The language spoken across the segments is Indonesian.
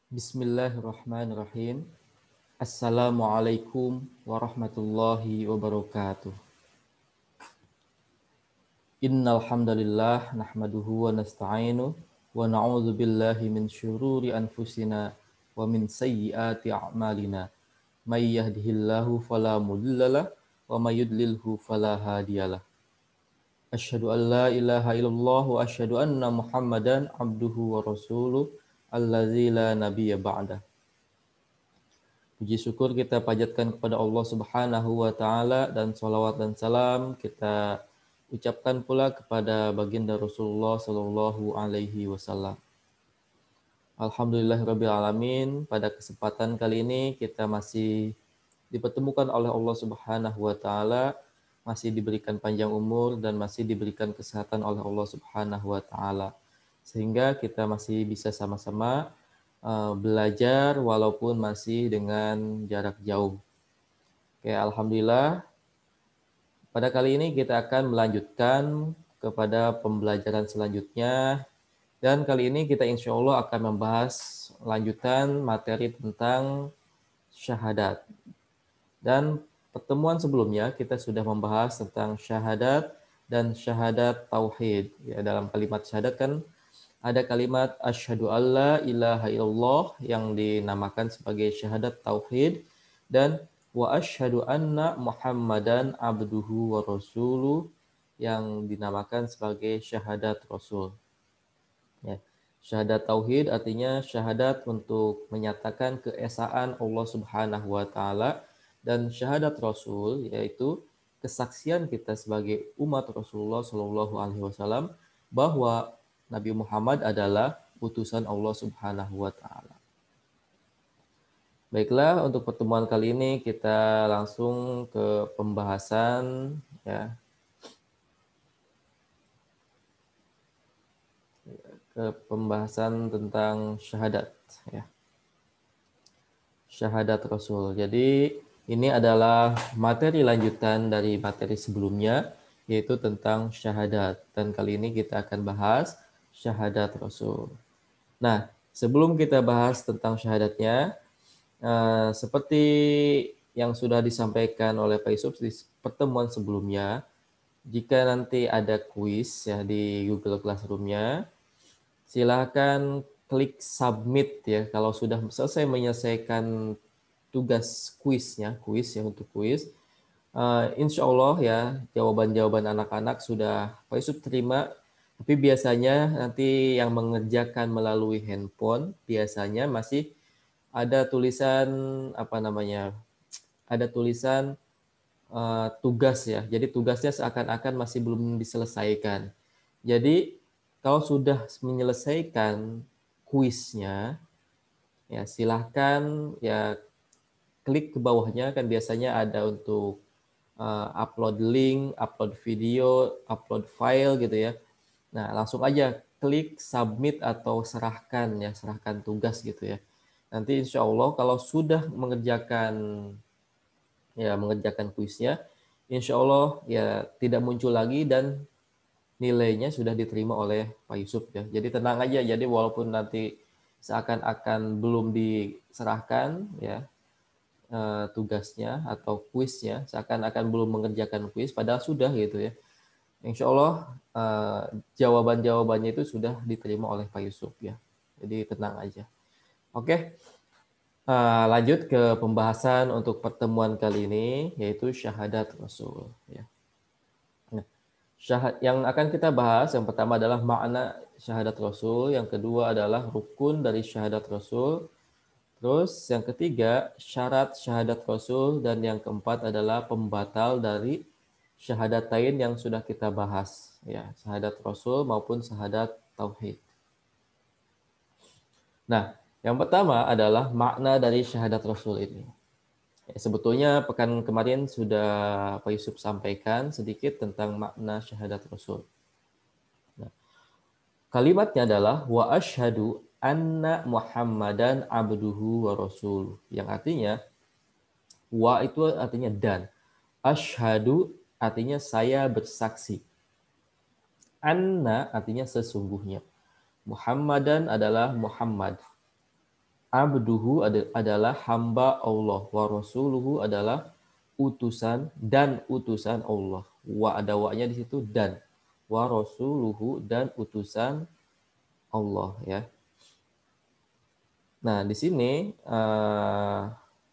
Bismillahirrahmanirrahim. Assalamualaikum warahmatullahi wabarakatuh. Innal hamdalillah nahmaduhu wa nasta'inu wa na'udzu billahi min syururi anfusina wa min sayyiati a'malina. May yahdihillahu fala mudhillalah wa may yudlilhu fala hadiyalah. Asyhadu an la ilaha illallah wa asyhadu anna Muhammadan abduhu wa rasuluh allazi la nabiyya ba'dah. Puji syukur kita panjatkan kepada Allah Subhanahu wa taala dan salawat dan salam kita ucapkan pula kepada baginda Rasulullah sallallahu alaihi wasallam. Alhamdulillahirabbil alamin, pada kesempatan kali ini kita masih dipertemukan oleh Allah Subhanahu wa taala, masih diberikan panjang umur dan masih diberikan kesehatan oleh Allah Subhanahu wa taala. Sehingga kita masih bisa sama-sama belajar walaupun masih dengan jarak jauh. Oke, alhamdulillah. Pada kali ini kita akan melanjutkan kepada pembelajaran selanjutnya. Dan kali ini kita insya Allah akan membahas lanjutan materi tentang syahadat. Dan pertemuan sebelumnya kita sudah membahas tentang syahadat dan syahadat tauhid. Ya, dalam kalimat syahadat kan ada kalimat asyhadu alla ilaha illallah yang dinamakan sebagai syahadat tauhid dan wa asyhadu anna Muhammadan abduhu wa rasuluh yang dinamakan sebagai syahadat rasul. Ya. Syahadat tauhid artinya syahadat untuk menyatakan keesaan Allah Subhanahu wa taala dan syahadat rasul yaitu kesaksian kita sebagai umat Rasulullah Shallallahu alaihi wasallam bahwa Nabi Muhammad adalah utusan Allah Subhanahu wa taala. Baiklah, untuk pertemuan kali ini kita langsung ke pembahasan ya. Ke pembahasan tentang syahadat ya. Syahadat Rasul. Jadi ini adalah materi lanjutan dari materi sebelumnya yaitu tentang syahadat dan kali ini kita akan bahas syahadat Rasul. Nah, sebelum kita bahas tentang syahadatnya, seperti yang sudah disampaikan oleh Pak Yusuf di pertemuan sebelumnya, jika nanti ada kuis ya di Google Classroom-nya, silakan klik submit ya kalau sudah selesai menyelesaikan tugas kuisnya, kuis ya untuk kuis. Insya Allah ya jawaban-jawaban anak-anak sudah Pak Yusuf terima. Tapi biasanya nanti yang mengerjakan melalui handphone biasanya masih ada tulisan apa namanya? Ada tulisan tugas ya. Jadi tugasnya seakan-akan masih belum diselesaikan. Jadi kalau sudah menyelesaikan kuisnya, ya silahkan ya klik ke bawahnya kan biasanya ada untuk upload link, upload video, upload file gitu ya. Nah, langsung aja klik submit atau serahkan ya, serahkan tugas gitu ya. Nanti insya Allah kalau sudah mengerjakan kuisnya, insya Allah ya tidak muncul lagi dan nilainya sudah diterima oleh Pak Yusuf ya. Jadi tenang aja. Jadi walaupun nanti seakan-akan belum diserahkan ya tugasnya atau kuisnya, seakan-akan belum mengerjakan kuis, padahal sudah gitu ya. Insya Allah jawaban-jawabannya itu sudah diterima oleh Pak Yusuf ya. Jadi tenang aja. Oke, lanjut ke pembahasan untuk pertemuan kali ini yaitu syahadat Rasul. Ya. Nah, yang akan kita bahas yang pertama adalah makna syahadat Rasul, yang kedua adalah rukun dari syahadat Rasul, terus yang ketiga syarat syahadat Rasul, dan yang keempat adalah pembatal dari syahadatain yang sudah kita bahas ya, syahadat Rasul maupun syahadat tauhid. Nah, yang pertama adalah makna dari syahadat Rasul ini. Ya, sebetulnya pekan kemarin sudah Pak Yusuf sampaikan sedikit tentang makna syahadat Rasul. Nah, kalimatnya adalah wa asyhadu anna Muhammadan abduhu wa rasul. Yang artinya wa itu artinya dan. Asyhadu artinya saya bersaksi. Anna artinya sesungguhnya. Muhammadan adalah Muhammad. Abduhu adalah hamba Allah, wa rasuluhu adalah utusan dan utusan Allah. Wa ada wa-nya di situ dan. Wa rasuluhu dan utusan Allah ya. Nah, di sini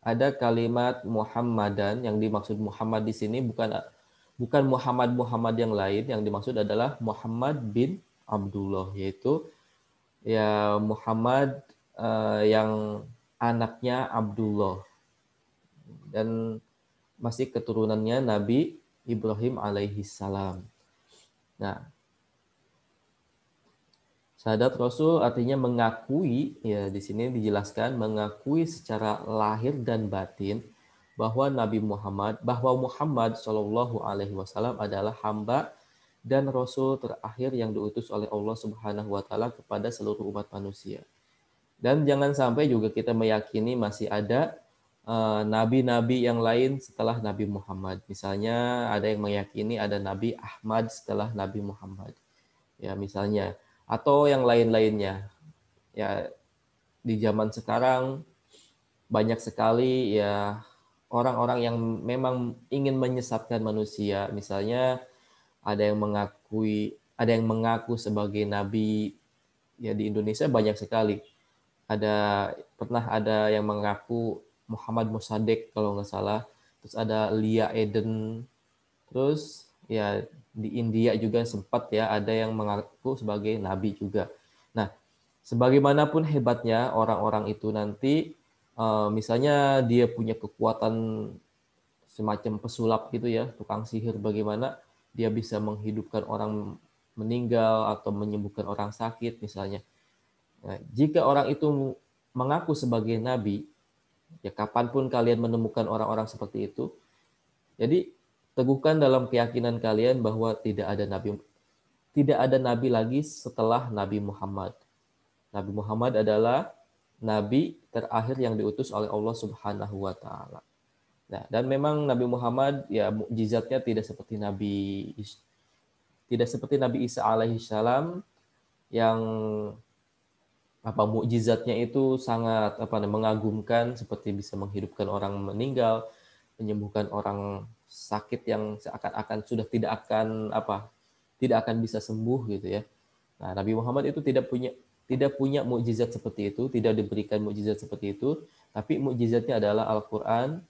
ada kalimat Muhammadan, yang dimaksud Muhammad di sini bukan Muhammad yang lain, yang dimaksud adalah Muhammad bin Abdullah, yaitu ya Muhammad yang anaknya Abdullah dan masih keturunannya Nabi Ibrahim alaihi salam. Nah, syahadat Rasul artinya mengakui, ya di sini dijelaskan mengakui secara lahir dan batin bahwa Muhammad Shallallahu Alaihi Wasallam adalah hamba dan Rasul terakhir yang diutus oleh Allah Subhanahu Wa Taala kepada seluruh umat manusia. Dan jangan sampai juga kita meyakini masih ada nabi-nabi yang lain setelah Nabi Muhammad. Misalnya ada yang meyakini ada Nabi Ahmad setelah Nabi Muhammad. Ya, misalnya atau yang lain-lainnya. Ya, di zaman sekarang banyak sekali ya orang-orang yang memang ingin menyesatkan manusia. Misalnya ada yang mengaku sebagai nabi. Ya, di Indonesia banyak sekali. Pernah ada yang mengaku Muhammad Mossadegh kalau nggak salah. Terus ada Lia Eden. Terus ya di India juga sempat ya ada yang mengaku sebagai nabi juga. Nah, sebagaimanapun hebatnya orang-orang itu nanti, misalnya dia punya kekuatan semacam pesulap gitu ya, tukang sihir, bagaimana dia bisa menghidupkan orang meninggal atau menyembuhkan orang sakit misalnya. Nah, jika orang itu mengaku sebagai nabi, ya kapanpun kalian menemukan orang-orang seperti itu, jadi teguhkan dalam keyakinan kalian bahwa tidak ada nabi lagi setelah Nabi Muhammad. Nabi Muhammad adalah nabi terakhir yang diutus oleh Allah Subhanahu wa taala. Nah, dan memang Nabi Muhammad ya mukjizatnya tidak seperti Nabi Isa alaihi salam yang mukjizatnya itu sangat mengagumkan, seperti bisa menghidupkan orang meninggal, menyembuhkan orang sakit yang seakan-akan sudah tidak akan bisa sembuh gitu ya. Nah, Nabi Muhammad itu tidak punya mukjizat seperti itu, tidak diberikan mukjizat seperti itu, tapi mukjizatnya adalah Al-Qur'an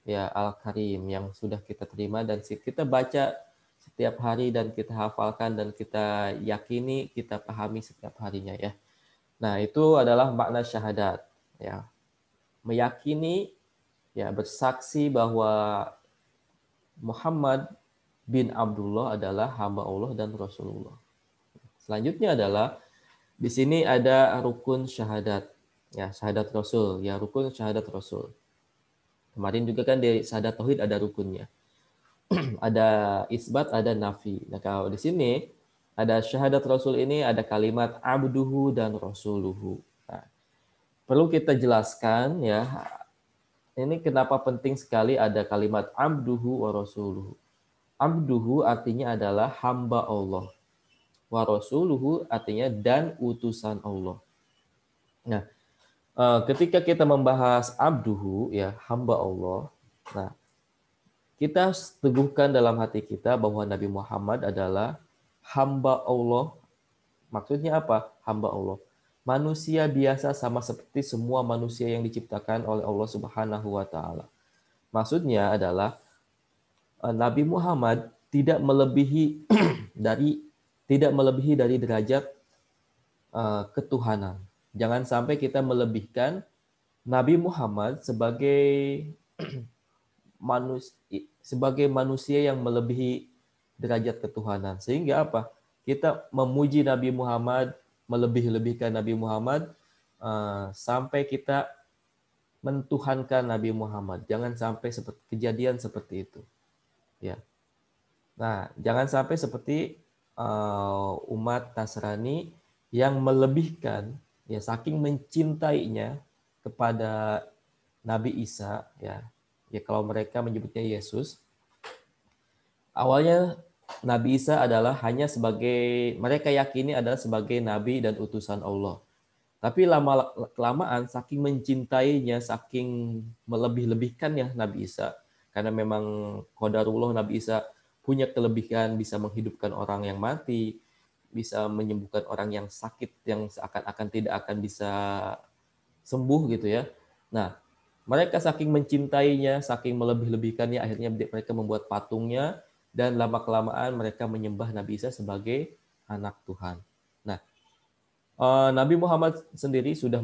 ya, Al-Karim, yang sudah kita terima dan kita baca setiap hari dan kita hafalkan dan kita yakini, kita pahami setiap harinya ya. Nah, itu adalah makna syahadat ya. Meyakini ya, bersaksi bahwa Muhammad bin Abdullah adalah hamba Allah dan Rasulullah. Selanjutnya adalah di sini ada rukun syahadat. Ya, syahadat Rasul, ya rukun syahadat Rasul. Kemarin juga kan di syahadat tauhid ada rukunnya. Ada isbat, ada nafi. Nah, kalau di sini ada syahadat Rasul ini ada kalimat abduhu dan rasuluhu. Nah, perlu kita jelaskan ya, ini kenapa penting sekali ada kalimat abduhu wa rasuluhu. Abduhu artinya adalah hamba Allah. Wa rasuluhu artinya dan utusan Allah. Nah, ketika kita membahas abduhu ya, hamba Allah. Nah, kita teguhkan dalam hati kita bahwa Nabi Muhammad adalah hamba Allah. Maksudnya apa? Hamba Allah. Manusia biasa sama seperti semua manusia yang diciptakan oleh Allah Subhanahu wa taala. Maksudnya adalah Nabi Muhammad tidak melebihi dari derajat ketuhanan. Jangan sampai kita melebihkan Nabi Muhammad sebagai manusia yang melebihi derajat ketuhanan. Sehingga apa? Kita memuji Nabi Muhammad, melebih-lebihkan Nabi Muhammad, sampai kita mentuhankan Nabi Muhammad. Jangan sampai kejadian seperti itu. Ya. Nah, jangan sampai seperti umat Nasrani yang melebihkan, ya saking mencintainya kepada Nabi Isa, ya kalau mereka menyebutnya Yesus. Awalnya Nabi Isa adalah hanya mereka yakini adalah sebagai nabi dan utusan Allah. Tapi lama kelamaan saking mencintainya, saking melebih-lebihkannya Nabi Isa, karena memang qadarullah Nabi Isa punya kelebihan bisa menghidupkan orang yang mati, bisa menyembuhkan orang yang sakit yang seakan-akan tidak akan bisa sembuh gitu ya. Nah, mereka saking mencintainya, saking melebih-lebihkannya, akhirnya mereka membuat patungnya dan lama-kelamaan mereka menyembah Nabi Isa sebagai anak Tuhan. Nah, Nabi Muhammad sendiri sudah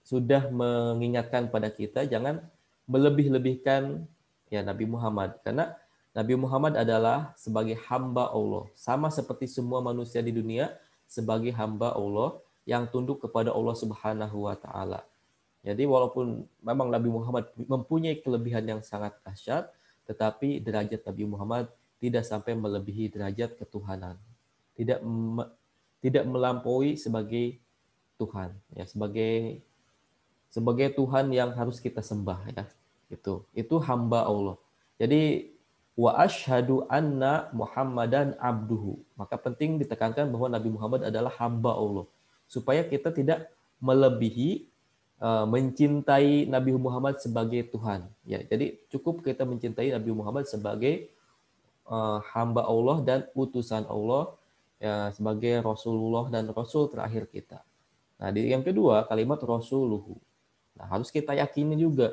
sudah mengingatkan pada kita jangan melebih-lebihkan ya Nabi Muhammad, karena Nabi Muhammad adalah sebagai hamba Allah, sama seperti semua manusia di dunia sebagai hamba Allah yang tunduk kepada Allah Subhanahu wa taala. Jadi walaupun memang Nabi Muhammad mempunyai kelebihan yang sangat dahsyat, tetapi derajat Nabi Muhammad tidak sampai melebihi derajat ketuhanan. Tidak tidak melampaui sebagai Tuhan ya, sebagai Tuhan yang harus kita sembah ya. Itu hamba Allah. Jadi wa asyhadu anna Muhammadan abduhu. Maka penting ditekankan bahwa Nabi Muhammad adalah hamba Allah. Supaya kita tidak melebihi mencintai Nabi Muhammad sebagai Tuhan. Ya, jadi cukup kita mencintai Nabi Muhammad sebagai hamba Allah dan utusan Allah ya, sebagai Rasulullah dan Rasul terakhir kita. Nah, di yang kedua kalimat Rasuluhu. Nah, harus kita yakini juga.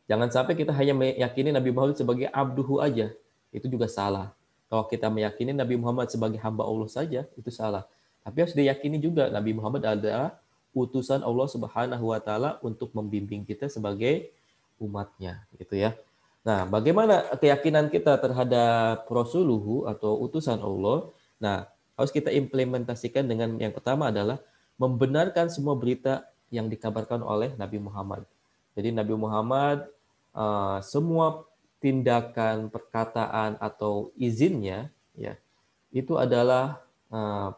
Jangan sampai kita hanya meyakini Nabi Muhammad sebagai abduhu aja. Itu juga salah. Kalau kita meyakini Nabi Muhammad sebagai hamba Allah saja, itu salah. Tapi harus diyakini juga Nabi Muhammad adalah utusan Allah Subhanahu wa taala untuk membimbing kita sebagai umatnya, gitu ya. Nah, bagaimana keyakinan kita terhadap Rasuluhu atau utusan Allah? Nah, harus kita implementasikan dengan yang pertama adalah membenarkan semua berita yang dikabarkan oleh Nabi Muhammad. Jadi Nabi Muhammad semua tindakan, perkataan atau izinnya ya itu adalah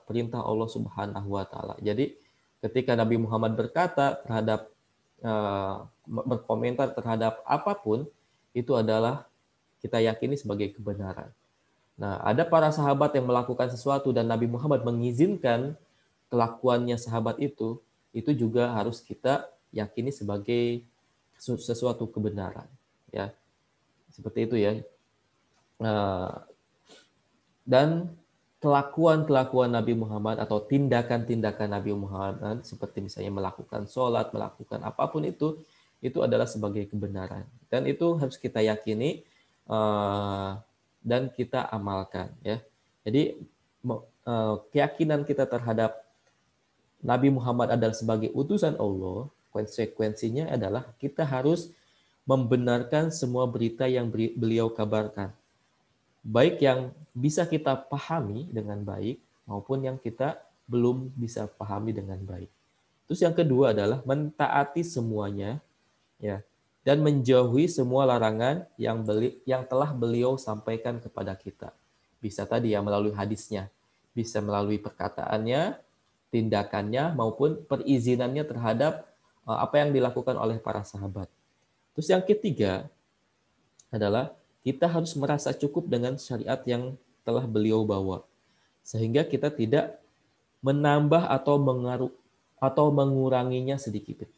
perintah Allah Subhanahu wa taala. Jadi ketika Nabi Muhammad berkata terhadap berkomentar terhadap apapun itu adalah kita yakini sebagai kebenaran. Nah, ada para sahabat yang melakukan sesuatu dan Nabi Muhammad mengizinkan kelakuannya sahabat itu juga harus kita yakini sebagai sesuatu kebenaran. Ya, seperti itu ya. Dan kelakuan Nabi Muhammad atau tindakan-tindakan Nabi Muhammad seperti misalnya melakukan sholat, melakukan apapun itu adalah sebagai kebenaran. Dan itu harus kita yakini dan kita amalkan. Ya. Jadi keyakinan kita terhadap Nabi Muhammad adalah sebagai utusan Allah, konsekuensinya adalah kita harus membenarkan semua berita yang beliau kabarkan. Baik yang bisa kita pahami dengan baik maupun yang kita belum bisa pahami dengan baik. Terus yang kedua adalah mentaati semuanya ya dan menjauhi semua larangan yang telah beliau sampaikan kepada kita. Bisa tadi ya melalui hadisnya, bisa melalui perkataannya, tindakannya maupun perizinannya terhadap apa yang dilakukan oleh para sahabat. Terus yang ketiga adalah kita harus merasa cukup dengan syariat yang telah beliau bawa. Sehingga kita tidak menambah atau menguranginya sedikit.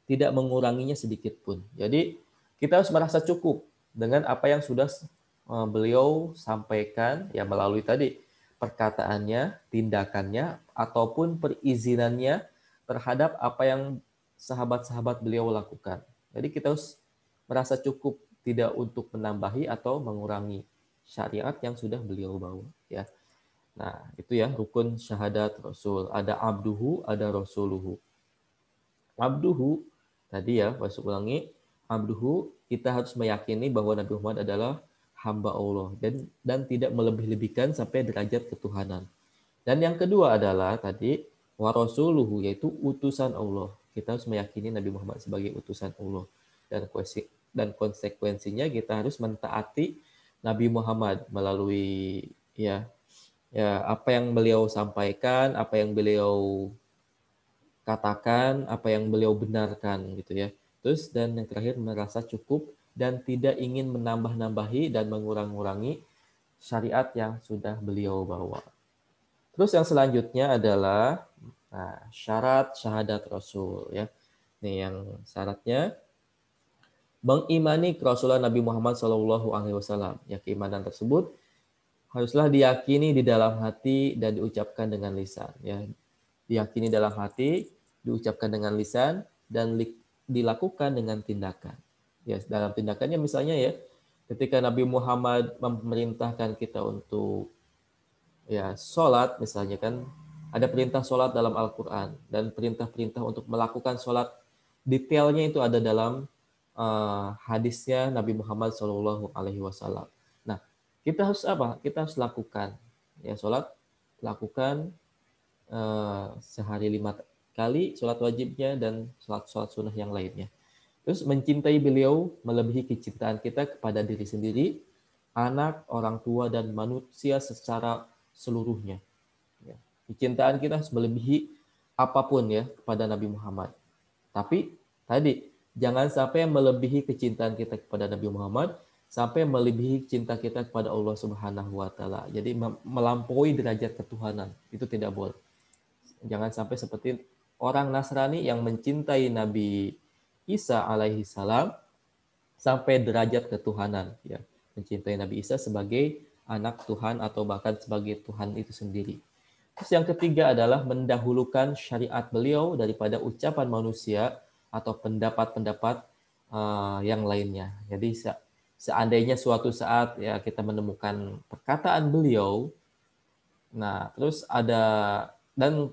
Tidak menguranginya sedikit pun. Jadi kita harus merasa cukup dengan apa yang sudah beliau sampaikan ya melalui tadi perkataannya, tindakannya ataupun perizinannya terhadap apa yang sahabat-sahabat beliau lakukan. Jadi kita harus merasa cukup, tidak untuk menambahi atau mengurangi syariat yang sudah beliau bawa ya. Nah, itu ya rukun syahadat Rasul. Ada abduhu, ada rasuluhu. Abduhu tadi ya, saya ulangi, abduhu kita harus meyakini bahwa Nabi Muhammad adalah hamba Allah dan tidak melebih-lebihkan sampai derajat ketuhanan. Dan yang kedua adalah tadi wa rasuluhu yaitu utusan Allah. Kita harus meyakini Nabi Muhammad sebagai utusan Allah dan konsekuensinya kita harus mentaati Nabi Muhammad melalui ya apa yang beliau sampaikan, apa yang beliau katakan, apa yang beliau benarkan gitu ya. Terus dan yang terakhir merasa cukup dan tidak ingin menambah-nambahi dan mengurang-urangi syariat yang sudah beliau bawa. Terus yang selanjutnya adalah syarat syahadat Rasul ya. Nih yang syaratnya mengimani kerasulan Nabi Muhammad SAW. Ya, keimanan tersebut haruslah diyakini di dalam hati dan diucapkan dengan lisan. Ya, diyakini dalam hati, diucapkan dengan lisan, dan dilakukan dengan tindakan. Ya, dalam tindakannya misalnya ya, ketika Nabi Muhammad memerintahkan kita untuk ya sholat, misalnya kan ada perintah sholat dalam Al-Quran dan perintah-perintah untuk melakukan sholat detailnya itu ada dalam hadisnya Nabi Muhammad SAW. Nah, kita harus apa? Kita harus lakukan ya sholat, lakukan sehari 5 kali sholat wajibnya dan sholat sunnah yang lainnya. Terus mencintai beliau melebihi kecintaan kita kepada diri sendiri, anak, orang tua, dan manusia secara seluruhnya. Ya. Kecintaan kita harus melebihi apapun ya kepada Nabi Muhammad. Tapi tadi jangan sampai melebihi kecintaan kita kepada Nabi Muhammad sampai melebihi cinta kita kepada Allah Subhanahu wa taala. Jadi melampaui derajat ketuhanan. Itu tidak boleh. Jangan sampai seperti orang Nasrani yang mencintai Nabi Isa alaihi salam sampai derajat ketuhanan ya. Mencintai Nabi Isa sebagai anak Tuhan atau bahkan sebagai Tuhan itu sendiri. Terus yang ketiga adalah mendahulukan syariat beliau daripada ucapan manusia atau pendapat-pendapat yang lainnya. Jadi seandainya suatu saat ya kita menemukan perkataan beliau, nah terus ada dan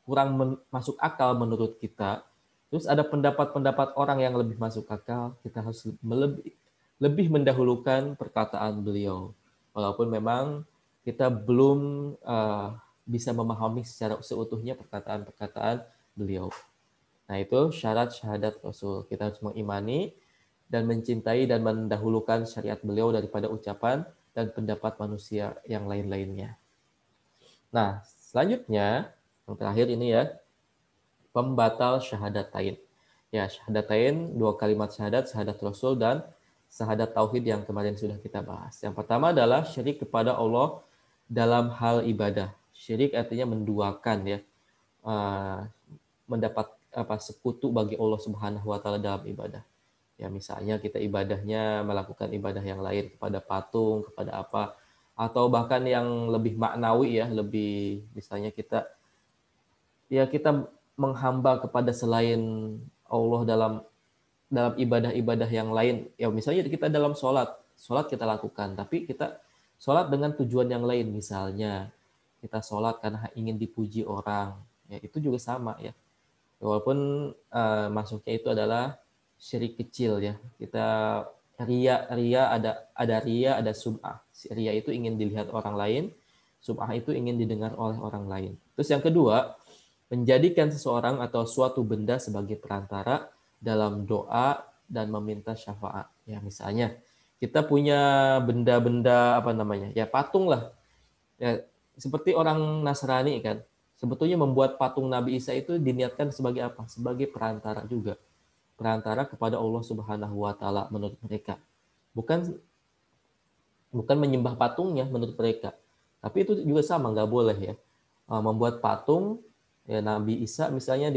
kurang masuk akal menurut kita, terus ada pendapat-pendapat orang yang lebih masuk akal, kita harus lebih mendahulukan perkataan beliau. Walaupun memang kita belum bisa memahami secara seutuhnya perkataan-perkataan beliau. Nah itu syarat syahadat Rasul. Kita harus mengimani dan mencintai dan mendahulukan syariat beliau daripada ucapan dan pendapat manusia yang lain-lainnya. Nah selanjutnya, yang terakhir ini ya, pembatal syahadatain. Ya, syahadatain, 2 kalimat syahadat, syahadat Rasul dan syahadat tauhid yang kemarin sudah kita bahas. Yang pertama adalah syirik kepada Allah dalam hal ibadah. Syirik artinya menduakan ya, mendapat sekutu bagi Allah Subhanahu wa taala dalam ibadah. Ya, misalnya kita ibadahnya melakukan ibadah yang lain kepada patung, kepada apa, atau bahkan yang lebih maknawi ya, lebih misalnya kita menghamba kepada selain Allah dalam ibadah-ibadah yang lain. Ya misalnya kita dalam sholat kita lakukan, tapi kita sholat dengan tujuan yang lain. Misalnya kita sholat karena ingin dipuji orang, ya itu juga sama ya. Walaupun masuknya itu adalah syirik kecil ya. Kita ria ada ria, ada sum'ah. Ria itu ingin dilihat orang lain, sum'ah itu ingin didengar oleh orang lain. Terus yang kedua, menjadikan seseorang atau suatu benda sebagai perantara dalam doa dan meminta syafaat. Ya misalnya kita punya benda-benda apa namanya? Ya patung lah. Ya seperti orang Nasrani kan. Sebetulnya membuat patung Nabi Isa itu diniatkan sebagai apa? Sebagai perantara juga. Perantara kepada Allah Subhanahu wa taala menurut mereka. Bukan menyembah patungnya menurut mereka. Tapi itu juga sama, nggak boleh ya. Membuat patung ya Nabi Isa misalnya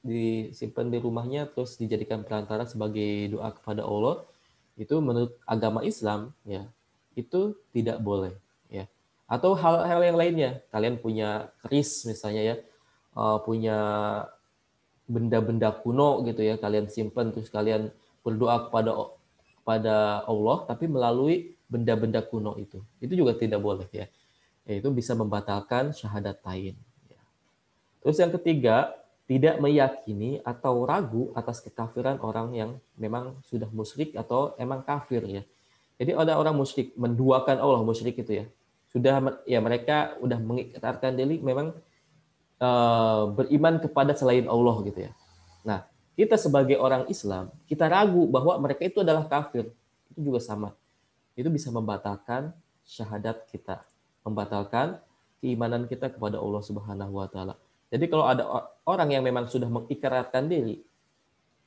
disimpan di rumahnya terus dijadikan perantara sebagai doa kepada Allah, itu menurut agama Islam ya itu tidak boleh ya. Atau hal-hal yang lainnya, kalian punya keris misalnya ya, punya benda-benda kuno gitu ya, kalian simpan terus kalian berdoa kepada Allah tapi melalui benda-benda kuno itu juga tidak boleh ya. Itu bisa membatalkan syahadatain. Terus yang ketiga, tidak meyakini atau ragu atas kekafiran orang yang memang sudah musyrik atau emang kafir ya. Jadi ada orang musyrik, menduakan Allah, musyrik itu ya. Sudah ya mereka udah mengikrarkan diri memang beriman kepada selain Allah gitu ya. Nah, kita sebagai orang Islam, kita ragu bahwa mereka itu adalah kafir. Itu juga sama. Itu bisa membatalkan syahadat kita, membatalkan keimanan kita kepada Allah Subhanahu wa taala. Jadi kalau ada orang yang memang sudah mengikrarkan diri,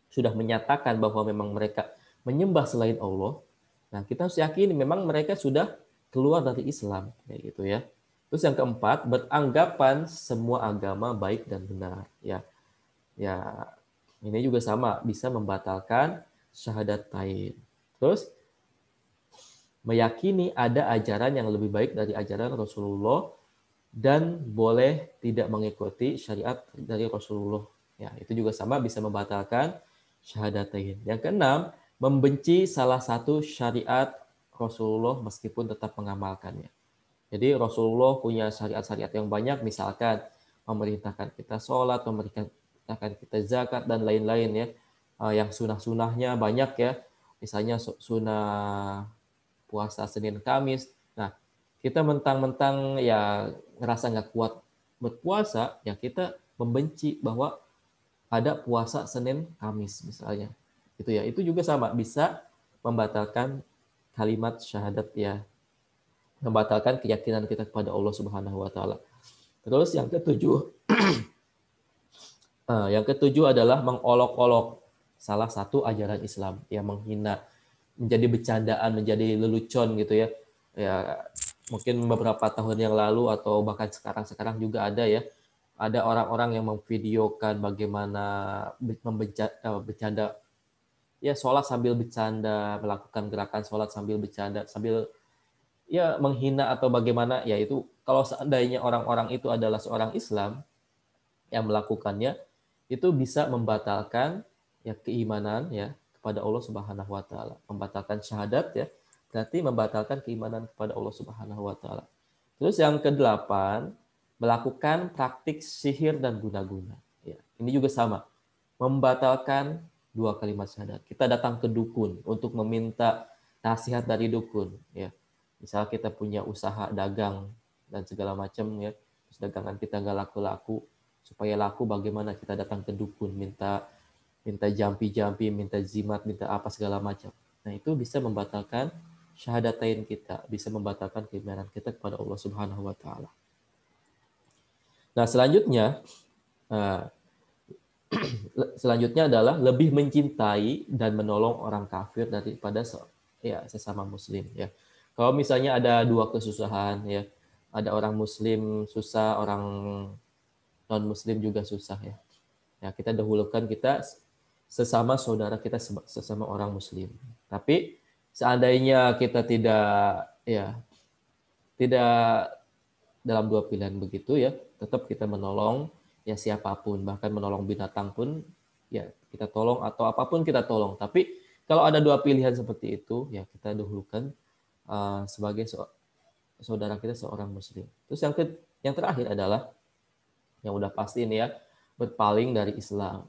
sudah menyatakan bahwa memang mereka menyembah selain Allah, nah kita harus yakini memang mereka sudah keluar dari Islam, kayak gitu ya. Terus yang keempat, beranggapan semua agama baik dan benar. Ya, ini juga sama, bisa membatalkan syahadatain. Terus meyakini ada ajaran yang lebih baik dari ajaran Rasulullah dan boleh tidak mengikuti syariat dari Rasulullah. Ya, itu juga sama bisa membatalkan syahadatain. Yang keenam, membenci salah satu syariat Rasulullah meskipun tetap mengamalkannya. Jadi Rasulullah punya syariat-syariat yang banyak, misalkan memerintahkan kita sholat, memerintahkan kita zakat, dan lain-lain ya. Yang sunah-sunahnya banyak ya, misalnya sunah puasa Senin Kamis. Nah, kita mentang-mentang ya ngerasa nggak kuat berpuasa, ya kita membenci bahwa ada puasa Senin Kamis misalnya. Itu juga sama, bisa membatalkan kalimat syahadat ya, membatalkan keyakinan kita kepada Allah Subhanahu wa taala. Terus yang ketujuh adalah mengolok-olok salah satu ajaran Islam, yang menghina, menjadi bercandaan, menjadi lelucon gitu ya. Ya, mungkin beberapa tahun yang lalu atau bahkan sekarang juga ada ya. Ada orang-orang yang memvideokan bagaimana bercanda, ya sholat sambil bercanda, melakukan gerakan sholat sambil bercanda, sambil ya menghina atau bagaimana, ya itu kalau seandainya orang-orang itu adalah seorang Islam yang melakukannya, itu bisa membatalkan ya keimanan ya kepada Allah Subhanahu wa taala. Membatalkan syahadat ya, berarti membatalkan keimanan kepada Allah Subhanahu wa taala. Terus yang kedelapan, melakukan praktik sihir dan guna-guna. Ya, ini juga sama, membatalkan dua kalimat syahadat. Kita datang ke dukun untuk meminta nasihat dari dukun ya. Misal kita punya usaha dagang dan segala macam ya, terus dagangan kita nggak laku-laku, supaya laku bagaimana, kita datang ke dukun, minta jampi-jampi, minta jimat, minta apa segala macam. Nah, itu bisa membatalkan syahadatain kita, bisa membatalkan keimanan kita kepada Allah Subhanahu wa taala. Nah, uh, selanjutnya adalah lebih mencintai dan menolong orang kafir daripada sesama muslim ya. Kalau misalnya ada dua kesusahan ya, ada orang muslim susah, orang non muslim juga susah ya. Ya, kita dahulukan kita sesama saudara kita, sesama orang muslim. Tapi seandainya kita tidak dalam dua pilihan begitu ya, tetap kita menolong ya siapapun, bahkan menolong binatang pun ya kita tolong, atau apapun kita tolong. Tapi kalau ada dua pilihan seperti itu ya, kita dahulukan sebagai saudara kita seorang muslim. Terus yang terakhir adalah yang udah pasti ini ya, berpaling dari Islam.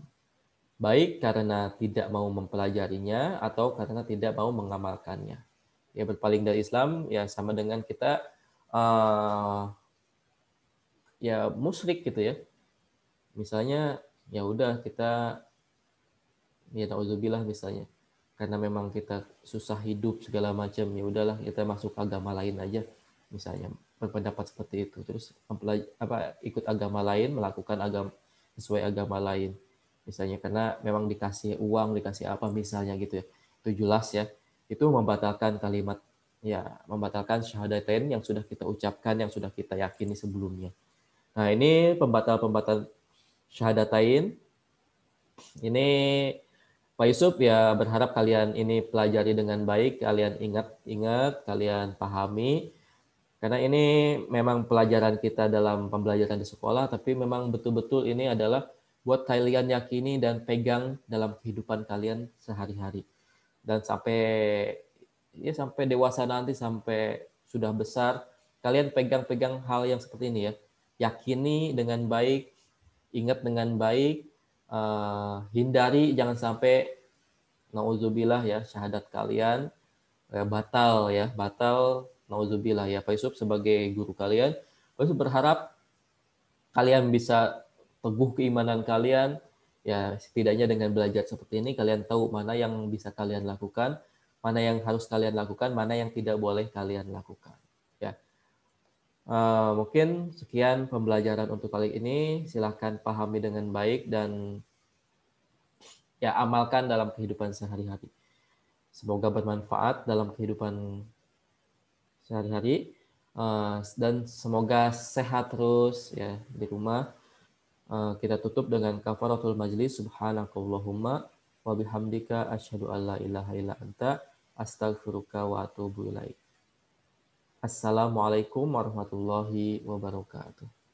Baik karena tidak mau mempelajarinya atau karena tidak mau mengamalkannya. Ya, berpaling dari Islam ya sama dengan kita ya musyrik gitu ya. Misalnya ya udah kita ya nauzubillah misalnya, karena memang kita susah hidup segala macam, ya udahlah kita masuk agama lain aja misalnya, berpendapat seperti itu, terus ikut agama lain, melakukan agama sesuai agama lain misalnya karena memang dikasih uang, dikasih apa misalnya gitu ya. Itu jelas ya, itu membatalkan kalimat ya, membatalkan syahadatain yang sudah kita ucapkan, yang sudah kita yakini sebelumnya. Nah, ini pembatal-pembatal syahadatain. Ini Pak Yusuf ya berharap kalian ini pelajari dengan baik, kalian ingat, kalian pahami. Karena ini memang pelajaran kita dalam pembelajaran di sekolah, tapi memang betul-betul ini adalah buat kalian yakini dan pegang dalam kehidupan kalian sehari-hari. Dan sampai dewasa nanti, sampai sudah besar, kalian pegang-pegang hal yang seperti ini ya. Yakini dengan baik, ingat dengan baik, hindari jangan sampai nauzubillah ya syahadat kalian batal nauzubillah ya. Pak Yusuf sebagai guru kalian, Pak Yusuf berharap kalian bisa teguh keimanan kalian ya, setidaknya dengan belajar seperti ini kalian tahu mana yang bisa kalian lakukan, mana yang harus kalian lakukan, mana yang tidak boleh kalian lakukan ya. Mungkin sekian pembelajaran untuk kali ini, silahkan pahami dengan baik dan ya amalkan dalam kehidupan sehari-hari. Semoga bermanfaat dalam kehidupan sehari-hari. Dan semoga sehat terus ya di rumah. Kita tutup dengan kafaratul majlis. Subhanakallahumma wa bihamdika asyhadu an la ilaha illa anta astaghfiruka wa atubu ilaik. Assalamualaikum warahmatullahi wabarakatuh.